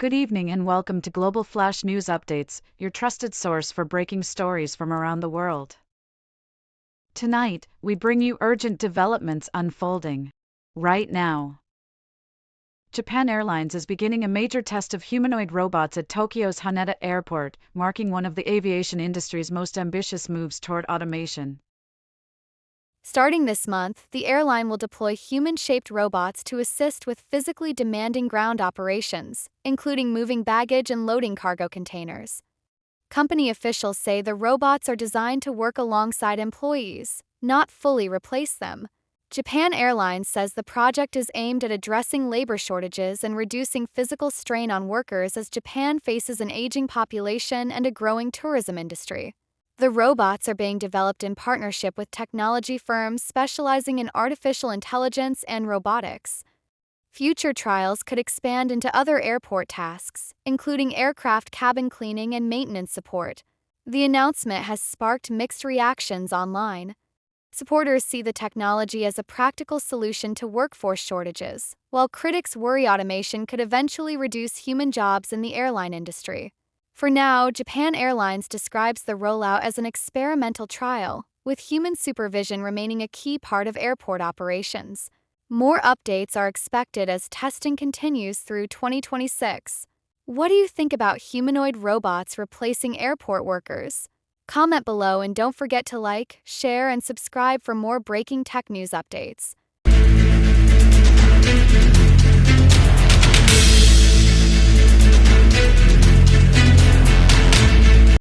Good evening and welcome to Global Flash News Updates, your trusted source for breaking stories from around the world. Tonight, we bring you urgent developments unfolding right now. Japan Airlines is beginning a major test of humanoid robots at Tokyo's Haneda airport, marking one of the aviation industry's most ambitious moves toward automation. Starting this month, the airline will deploy human-shaped robots to assist with physically demanding ground operations, including moving baggage and loading cargo containers. Company officials say the robots are designed to work alongside employees, not fully replace them. Japan Airlines says the project is aimed at addressing labor shortages and reducing physical strain on workers as Japan faces an aging population and a growing tourism industry. The robots are being developed in partnership with technology firms specializing in artificial intelligence and robotics. Future trials could expand into other airport tasks, including aircraft cabin cleaning and maintenance support. The announcement has sparked mixed reactions online. Supporters see the technology as a practical solution to workforce shortages, while critics worry automation could eventually reduce human jobs in the airline industry. For now, Japan Airlines describes the rollout as an experimental trial, with human supervision remaining a key part of airport operations. More updates are expected as testing continues through 2026. What do you think about humanoid robots replacing airport workers? Comment below and don't forget to like, share, and subscribe for more breaking tech news updates.